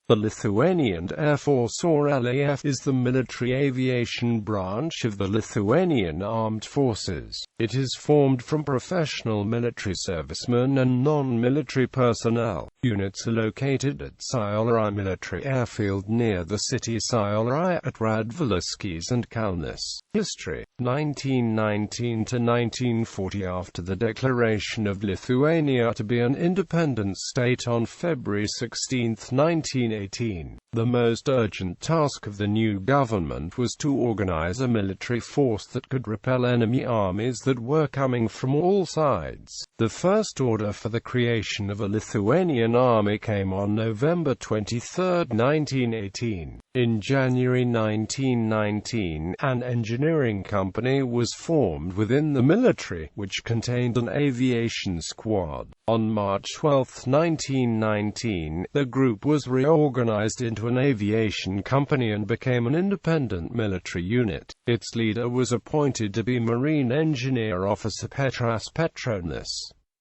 The Lithuanian Air Force, or LAF, is the military aviation branch of the Lithuanian Armed Forces. It is formed from professional military servicemen and non-military personnel. Units are located at Šiauliai military airfield near the city Šiauliai at Radviliškis and Kaunas. History: 1919 to 1940. After the declaration of Lithuania to be an independent state on February 16, 1918, the most urgent task of the new government was to organize a military force that could repel enemy armies that were coming from all sides. The first order for the creation of a Lithuanian army came on November 23, 1918. In January 1919, an engineering company was formed within the military, which contained an aviation squad. On March 12, 1919, the group was reorganized into an aviation company and became an independent military unit. Its leader was appointed to be Marine Engineer Officer Petras Petronis.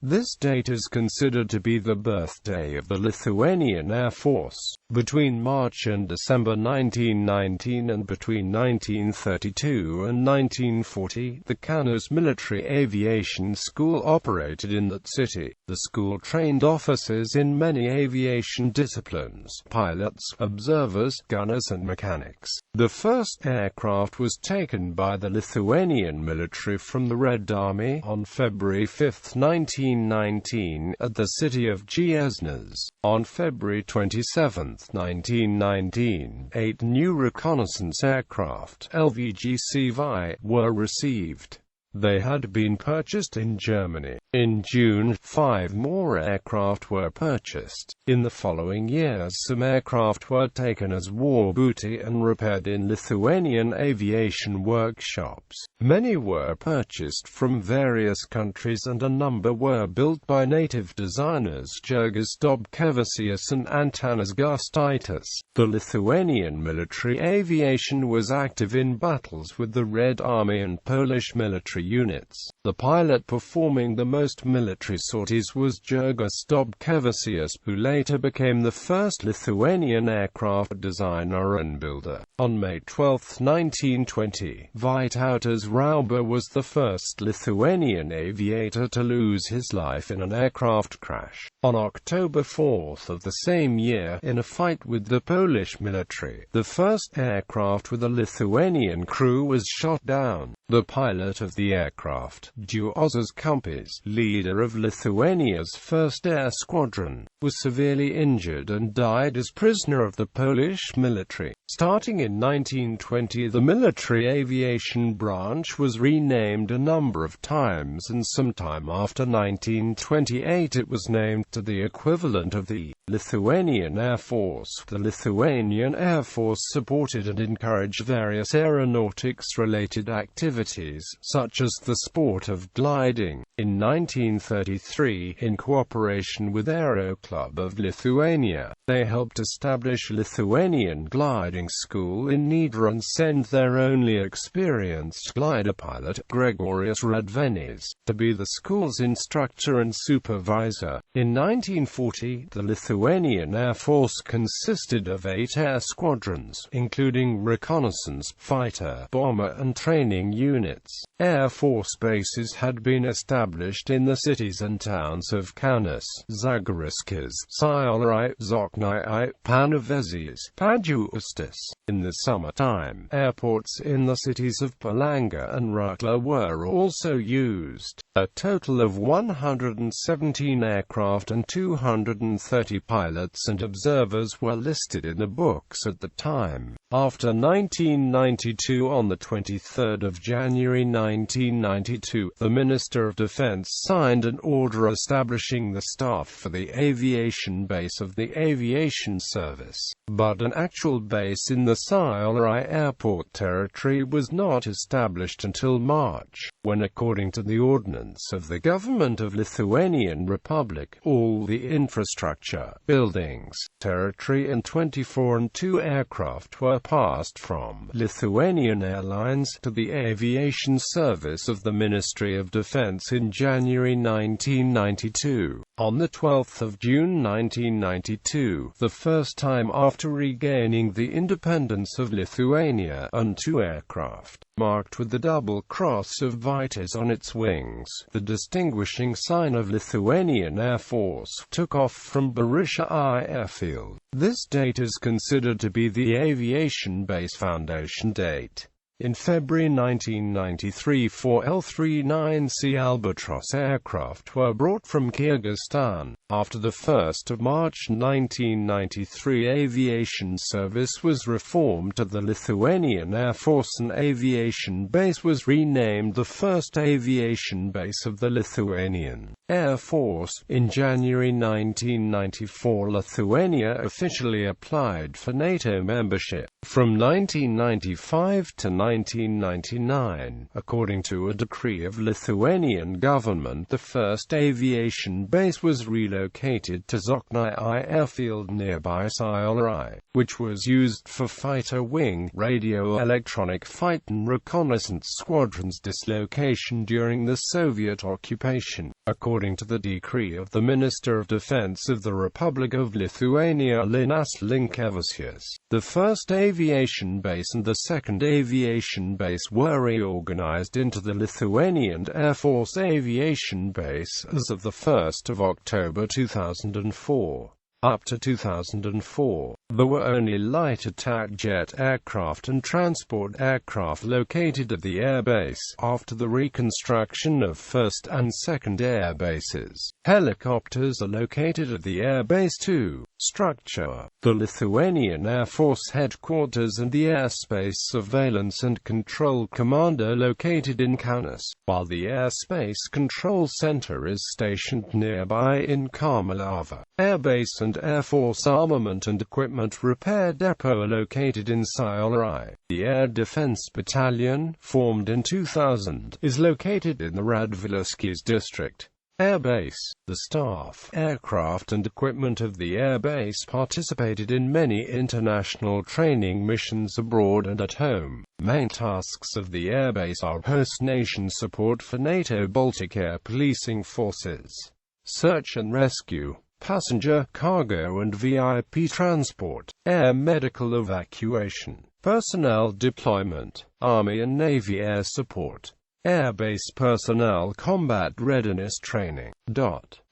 This date is considered to be the birthday of the Lithuanian Air Force. Between March and December 1919 and between 1932 and 1940, the Kaunas Military Aviation School operated in that city. The school trained officers in many aviation disciplines: pilots, observers, gunners and mechanics. The first aircraft was taken by the Lithuanian military from the Red Army on February 5, 1919, at the city of Giesnas. On February 27, 1919, 8 new reconnaissance aircraft, LVGCV, were received. They had been purchased in Germany. In June, 5 more aircraft were purchased. In the following years, some aircraft were taken as war booty and repaired in Lithuanian aviation workshops. Many were purchased from various countries and a number were built by native designers Jurgis Dobkevičius and Antanas Gustaitis. The Lithuanian military aviation was active in battles with the Red Army and Polish military units. The pilot performing the most military sorties was Jurgis Dobkevičius, who later became the first Lithuanian aircraft designer and builder. On May 12, 1920, Vytautas Rauba was the first Lithuanian aviator to lose his life in an aircraft crash. On October 4 of the same year, in a fight with the Polish military, the first aircraft with a Lithuanian crew was shot down. The pilot of the aircraft, Juozas Kumpis, leader of Lithuania's 1st Air Squadron, was severely injured and died as prisoner of the Polish military. Starting in 1920, the military aviation branch was renamed a number of times, and sometime after 1928 it was named to the equivalent of the Lithuanian Air Force. The Lithuanian Air Force supported and encouraged various aeronautics-related activities, such as the sport of gliding. In 1933, in cooperation with Aero Club of Lithuania, they helped establish Lithuanian Gliding School in Nidra and sent their only experienced glider pilot, Gregorius Radvenis, to be the school's instructor and supervisor. In 1940, the Lithuanian Air Force consisted of 8 air squadrons, including reconnaissance, fighter, bomber and training units. Air Force bases had been established in the cities and towns of Kaunas, Radviliškis, Šiauliai, Zokniai, Panevėžys, Pajuostis. In the summertime, airports in the cities of Palanga and Rukla were also used. A total of 117 aircraft and 230 pilots and observers were listed in the books at the time. After 1992, on the 23rd of January 1992, the Minister of Defense signed an order establishing the staff for the aviation base of the aviation service. But an actual base in the Šiauliai airport territory was not established until March. when according to the ordinance of the Government of Lithuanian Republic, all the infrastructure, buildings, territory and 24 and 2 aircraft were passed from Lithuanian Airlines to the aviation service of the Ministry of Defense in January 1992. On the 12th of June 1992, the first time after regaining the independence of Lithuania, two aircraft, marked with the double cross of Vitis on its wings, the distinguishing sign of Lithuanian Air Force, took off from Baltic Airfield. This date is considered to be the aviation base foundation date. In February 1993, 4 L-39C Albatros aircraft were brought from Kyrgyzstan. After the 1st of March 1993, aviation service was reformed to the Lithuanian Air Force and aviation base was renamed the first aviation base of the Lithuanian Air Force. In January 1994, Lithuania officially applied for NATO membership. From 1995 to 1999, according to a decree of Lithuanian government, the first aviation base was relocated to Zokniai Airfield nearby Šiauliai, which was used for fighter wing, radio electronic fight and reconnaissance squadrons dislocation during the Soviet occupation. According to the decree of the Minister of Defense of the Republic of Lithuania Linas Linkevičius, the first aviation base and the second aviation base were reorganized into the Lithuanian Air Force Aviation Base as of the 1st of October 2004. Up to 2004, there were only light attack jet aircraft and transport aircraft located at the airbase. After the reconstruction of 1st and 2nd air bases, helicopters are located at the airbase too. Structure: the Lithuanian Air Force headquarters and the Airspace Surveillance and Control Command are located in Kaunas, while the Airspace Control Center is stationed nearby in Karmelava. Airbase and Air Force Armament and Equipment Repair Depot are located in Šiauliai. The Air Defense Battalion, formed in 2000, is located in the Radviliškis district. Airbase. The staff, aircraft and equipment of the airbase participated in many international training missions abroad and at home. Main tasks of the airbase are host nation support for NATO Baltic Air Policing forces, search and rescue, passenger, cargo and VIP transport, air medical evacuation, personnel deployment, Army and Navy air support, airbase personnel combat readiness training.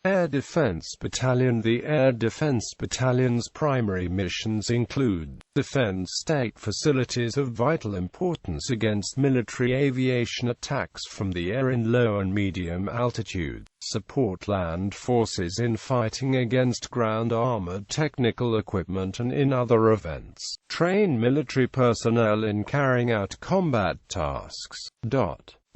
Air Defense Battalion. The Air Defense Battalion's primary missions include defense state facilities of vital importance against military aviation attacks from the air in low and medium altitude, support land forces in fighting against ground armored technical equipment and in other events, train military personnel in carrying out combat tasks.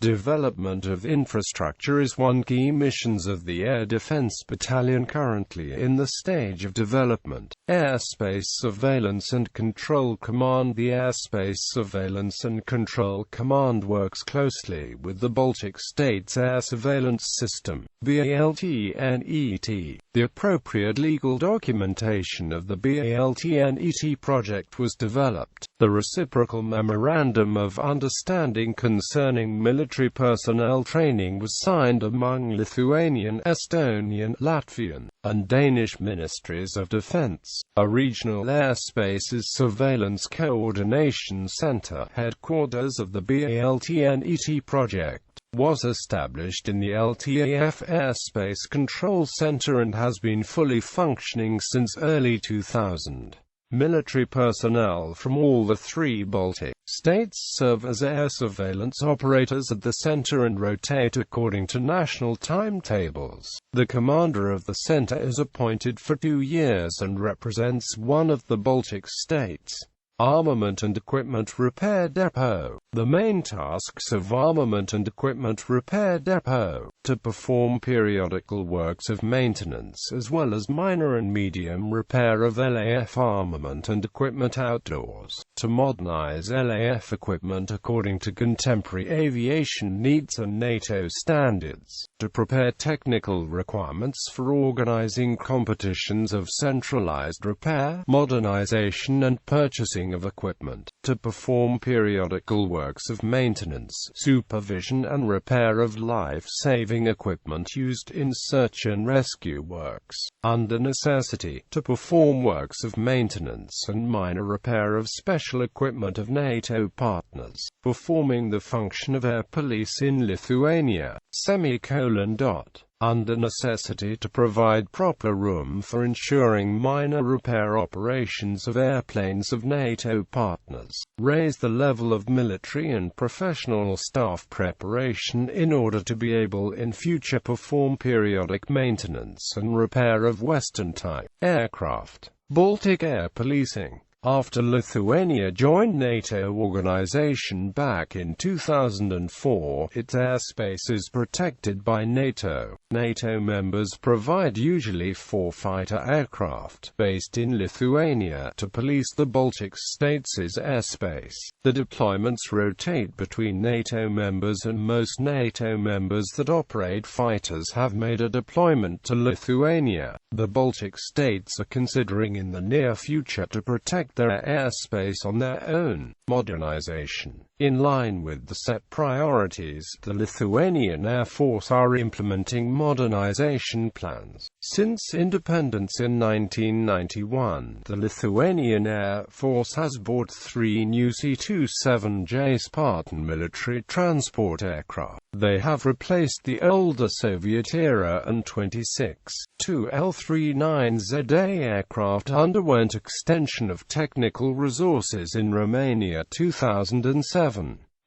Development of infrastructure is one key missions of the Air Defense Battalion currently in the stage of development. Airspace Surveillance and Control Command. The Airspace Surveillance and Control Command works closely with the Baltic States Air Surveillance System, BALTNET. The appropriate legal documentation of the BALTNET project was developed. The Reciprocal Memorandum of Understanding concerning military personnel training was signed among Lithuanian, Estonian, Latvian, and Danish ministries of defense. A regional airspaces surveillance coordination center, headquarters of the BALTNET project, was established in the LTAF Airspace Control Center and has been fully functioning since early 2000. Military personnel from all the three Baltic states serve as air surveillance operators at the center and rotate according to national timetables. The commander of the center is appointed for 2 years and represents one of the Baltic states. Armament and Equipment Repair Depot. The main tasks of Armament and Equipment Repair Depot: to perform periodical works of maintenance as well as minor and medium repair of LAF armament and equipment outdoors, to modernize LAF equipment according to contemporary aviation needs and NATO standards, to prepare technical requirements for organizing competitions of centralized repair, modernization and purchasing of equipment, to perform periodical works of maintenance, supervision and repair of life-saving equipment used in search and rescue works, under necessity, to perform works of maintenance and minor repair of special equipment of NATO partners, performing the function of air police in Lithuania, under necessity to provide proper room for ensuring minor repair operations of airplanes of NATO partners, raise the level of military and professional staff preparation in order to be able in future perform periodic maintenance and repair of Western-type aircraft. Baltic Air Policing. After Lithuania joined NATO organization back in 2004, its airspace is protected by NATO. NATO members provide usually 4 fighter aircraft, based in Lithuania, to police the Baltic states' airspace. The deployments rotate between NATO members, and most NATO members that operate fighters have made a deployment to Lithuania. The Baltic states are considering in the near future to protect their airspace on their own. Modernization. In line with the set priorities, the Lithuanian Air Force are implementing modernization plans. Since independence in 1991, the Lithuanian Air Force has bought 3 new C-27J Spartan military transport aircraft. They have replaced the older Soviet-era An-26. 2 L-39ZA aircraft underwent extension of technical resources in Romania 2007.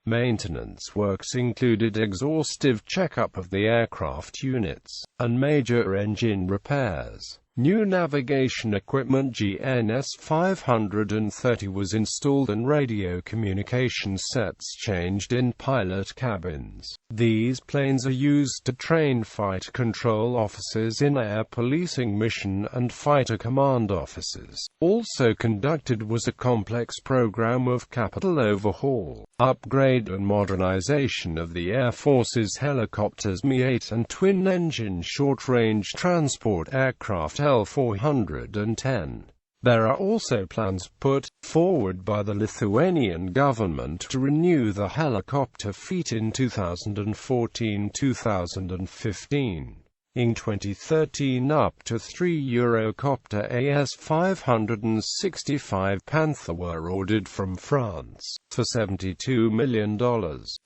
Maintenance works included exhaustive checkup of the aircraft units, and major engine repairs. New navigation equipment GNS 530 was installed and radio communication sets changed in pilot cabins. These planes are used to train fighter control officers in air policing mission and fighter command officers. Also conducted was a complex program of capital overhaul, upgrade and modernization of the Air Force's helicopters Mi-8 and twin-engine short-range transport aircraft L-410. There are also plans put forward by the Lithuanian government to renew the helicopter fleet in 2014-2015. In 2013, up to 3 Eurocopter AS-565 Panther were ordered from France, for $72 million.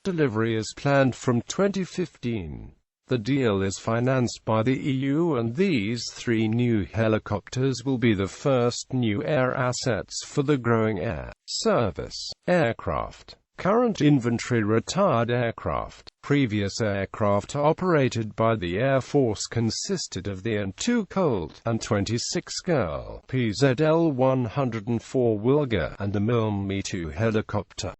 Delivery is planned from 2015. The deal is financed by the EU, and these 3 new helicopters will be the first new air assets for the growing air service aircraft. Current inventory retired aircraft. Previous aircraft operated by the Air Force consisted of the An-2 Colt, An-26 Girl, PZL-104 Wilga, and the Mi-2 helicopter.